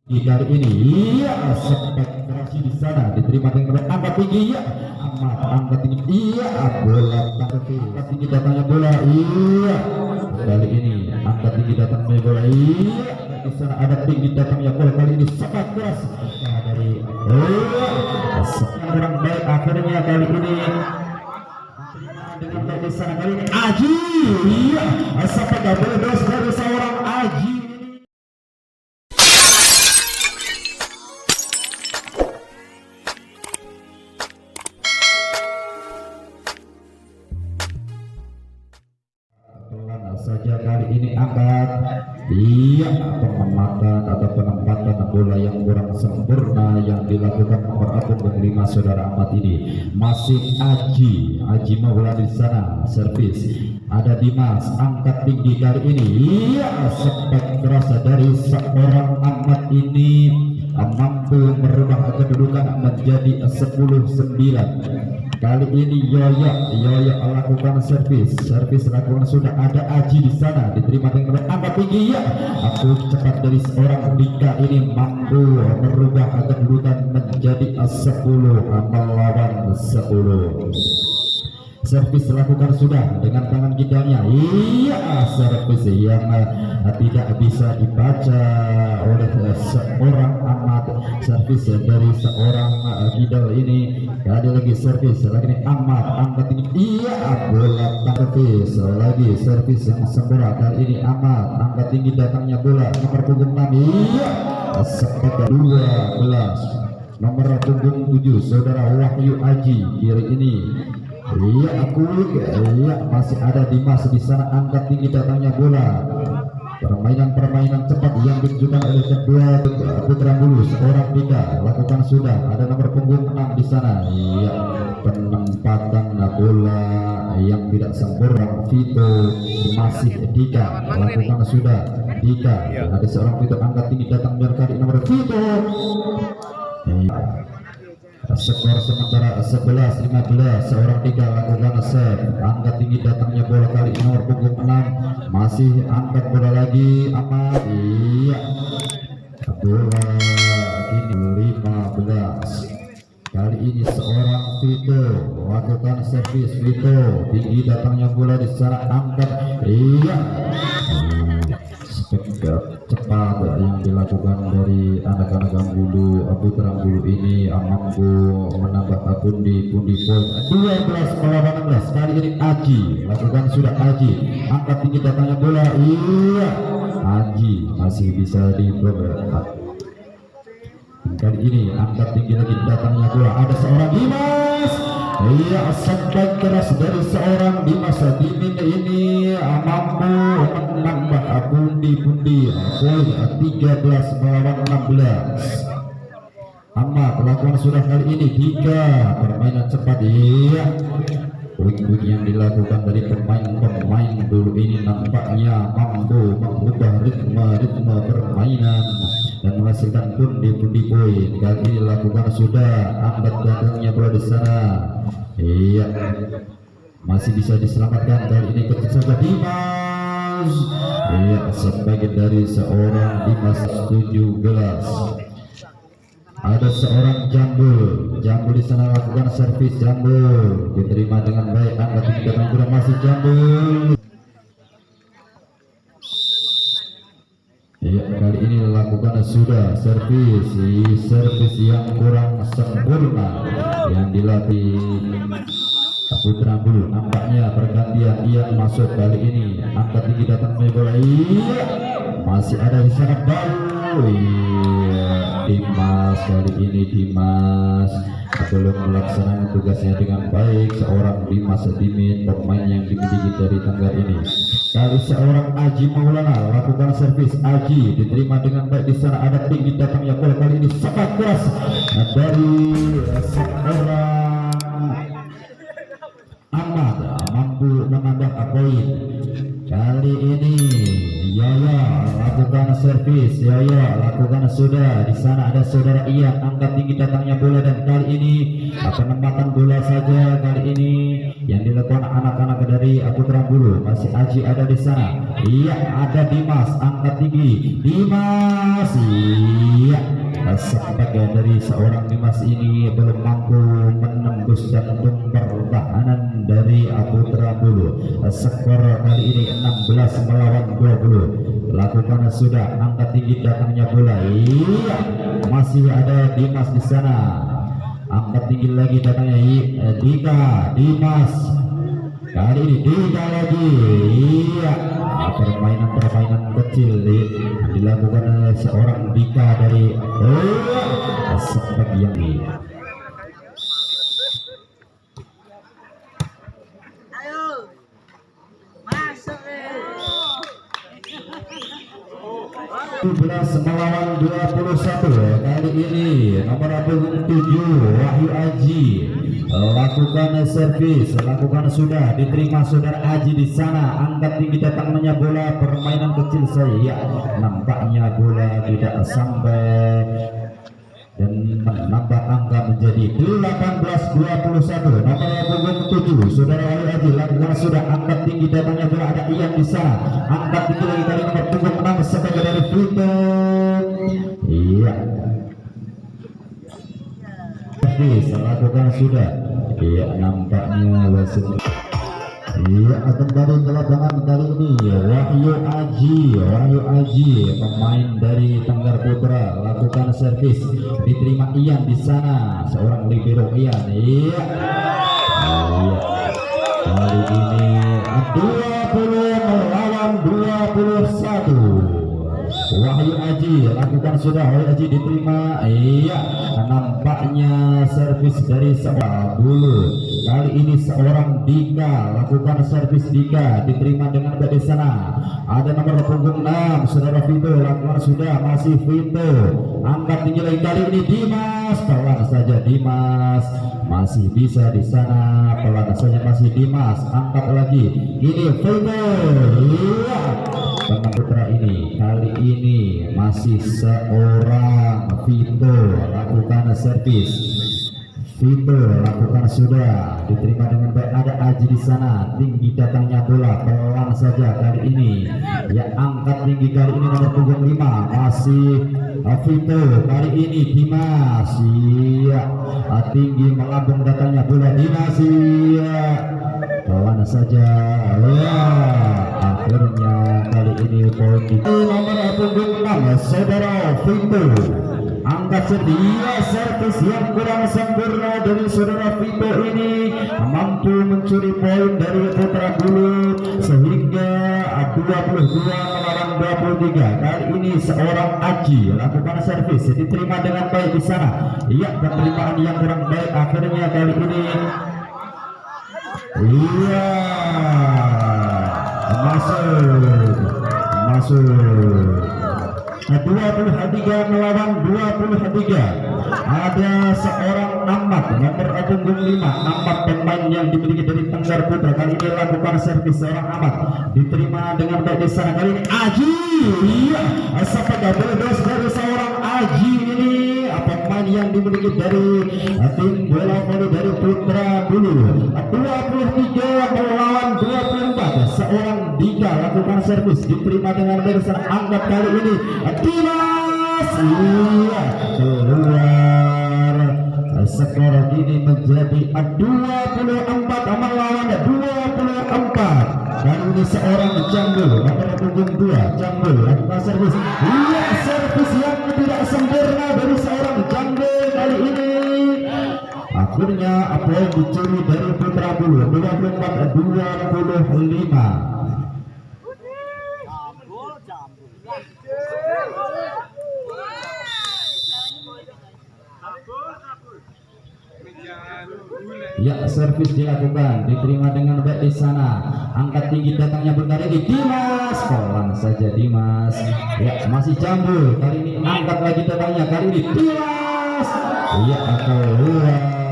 di kali ini iya spektrasi di sana diterima dengan angkat tinggi iya amat angkat tinggi iya bola angkat tinggi datangnya bola iya kali ini angkat tinggi datangnya bola iya di sana ada tinggi datangnya bola kali ini sangat keras dari sekarang baik akhirnya kali ini dengan baik di sana kali ini Aji iya sampai double dose dari seorang Aji. Saja kali ini angkat iya pengamatan atau penempatan bola yang kurang sempurna yang dilakukan nomor punggung 5 saudara Ahmad ini masih Aji Maulana di sana servis ada Dimas angkat tinggi kali ini iya sempat terasa dari seorang Ahmad ini mampu merubah kedudukan menjadi 10-9. Kali ini Yoyo lakukan servis lakukan sudah ada Aji di sana diterima dengan angkat tinggi ya aku cepat dari seorang Dika ini mampu merubah kedudukan menjadi 10 melawan 10. Servis lakukan sudah dengan tangan kidalnya iya servis yang tidak bisa dibaca oleh seorang Ahmad servis dari seorang kidal ini kali lagi servis lagi ini Ahmad angkat ini iya bola servis lagi servis yang sempurna kali ini Ahmad angkat tinggi datangnya bola nomor punggung 6 iya sepakat 12 nomor punggung 7 saudara Wahyu Aji kiri ini iya iya masih ada Dimas di sana angkat tinggi datangnya bola permainan cepat yang ditunjukkan oleh kedua putra bulu seorang Dika lakukan sudah ada nomor punggung 6 di sana iya penempatan bola yang tidak sempurna Vito masih Dika lakukan sudah Dika ada seorang Vito angkat tinggi datang dari nomor Vito skor sementara 11-15 seorang Dika lakukan save angkat tinggi datangnya bola kali nomor punggung 6 masih angkat bola lagi Ahmad iya bola ini 15 kali ini seorang Vito lakukan servis Vito tinggi datangnya bola di sana angkat iya cepat yang dilakukan dari anak-anak Bulu putra Bulu ini mampu menambah pundi poin 12 melawan 16 kali ini Aji lakukan sudah Aji angkat tinggi datangnya bola iya Aji masih bisa diperberat kali ini angkat tinggi lagi datangnya bola ada seorang Dimas iya sampai keras dari seorang Dimas Dimin ini mampu menambah pundi poin 13 melawan 16 Ahmad lakukan sudah kali ini 3 permainan cepat iya poin-poin yang dilakukan dari pemain dulu ini nampaknya mampu mengubah ritme permainan dan menghasilkan pundi poin kali ini lakukan sudah angkat datangnya bola di sana iya masih bisa diselamatkan kali ini ketika Dimas iya sebagai dari seorang Dimas 17 ada seorang Jambul di sana lakukan servis Jambul diterima dengan baik angkat tinggi datang bola masih Jambul iya kali ini lakukan sudah servis yang kurang sempurna yang dilatih putra Bulu nampaknya pergantian ia masuk kali ini angkat tinggi datang bola iya masih ada di sana baru iya Dimas kali ini Dimas belum melaksanakan tugasnya dengan baik seorang Dimas Dimin pemain yang dimiliki dari Tenggar ini kali seorang Aji Maulana lakukan servis Aji diterima dengan baik di sana ada tinggi datangnya bola kali ini sangat keras dari seorang Ahmad mampu menambah poin kali ini Yoyo lakukan servis Yoyo lakukan sudah di sana ada saudara Ian angkat tinggi datangnya bola dan kali ini penempatan bola saja kali ini yang dilakukan anak-anak dari putra Bulu masih Aji ada di sana iya ada Dimas angkat tinggi Dimas iya sebagai dari seorang Dimas ini belum mampu menembus jantung pertahanan dari Putra Bulu. Skor kali ini 16 melawan 20. Lakukan sudah, angkat tinggi datangnya bola. Iya, masih ada Dimas di sana. Angkat tinggi lagi datangnya Dika, Dimas. Kali ini Dika lagi. Iya, permainan kecil dilakukan oleh seorang Dika dari sebagian ini. Ayo, masuk 17 melawan 21. Kali ini nomor punggung 7 Wahyu Aji lakukan servis, lakukan sudah, diterima saudara Aji di sana. Angkat tinggi datangnya bola, permainan kecil saya. Nampaknya bola tidak sampai dan menambah angka menjadi 18-21. Nomor punggung 7 saudara Wahyu Aji lakukan sudah, angkat tinggi datangnya bola, ada Ian di sana. Angkat tinggi lagi kali nomor punggung 6 sebagai dari Vito. Iya, lakukan sudah. Iya, nampaknya wasit. Iya, kembali ke lapangan kali ini Wahyu Aji pemain dari Tenggar Putra lakukan servis, diterima Ian di sana, seorang libero Ian. Iya, kali ini 20 melawan 21. Wahyu Aji lakukan sudah, Wahyu Aji diterima. Iya, nampaknya servis dari seorang Bulu. Kali ini seorang Dika lakukan servis, Dika diterima dengan baik di sana. Ada nomor punggung 6 saudara Vito lakukan sudah, masih Vito. Angkat tinggi lagi kali ini Dimas, pelan saja Dimas, masih bisa di sana, pelan saja masih Dimas. Angkat lagi ini Vito. Iya, Tengah Putra ini kali ini masih seorang Vito lakukan servis. Vito lakukan sudah, diterima dengan baik. Ada Aji di sana, tinggi datangnya bola, pelan saja kali ini. Ya, angkat tinggi kali ini nomor punggung 5 masih Vito. Kali ini Dimas. Iya, tinggi melambung datangnya bola Dimas. Iya, pelan saja. Ya, akhirnya kali ini poin di nomor punggung 6 saudara Vito. Angkat sedia, servis yang kurang sempurna dari saudara Vito ini mampu mencuri poin dari Putra Bulu sehingga 22 melawan 23. Kali ini seorang Aji lakukan servis, diterima dengan baik di sana. Iya, penerimaan yang kurang baik akhirnya kali ini. Iya, masuk 23 melawan 23. Ada seorang Ahmad nomor punggung 5, Ahmad pemain yang dimiliki dari Tenggar Putra. Kali ini lakukan servis seorang Ahmad, diterima dengan baik di sana. Kali ini Aji. Iya, sampai double dose dari seorang Aji ini, pemain yang dimiliki dari tim bola voli dari Putra Bulu. 23 melawan 24. Seorang Dika lakukan servis, diterima dengan baik di sana. Angkat kali ini Dimas. Iya, keluar. Skor ini menjadi 24 melawan 24. Dan ini seorang Jambul nomor punggung 2, Jambul lakukan servis. Iya, servis yang tidak sempurna dari seorang Jambul kali ini. Akhirnya poin dicuri dari Putra Bulu 24-25. Ya, servis dilakukan, diterima dengan baik di sana. Angkat tinggi datangnya berkali ini Dimas, pelan saja Dimas. Ya, masih Jambul. Kali ini angkat lagi datangnya, kali ini Dimas. Ya, keluar.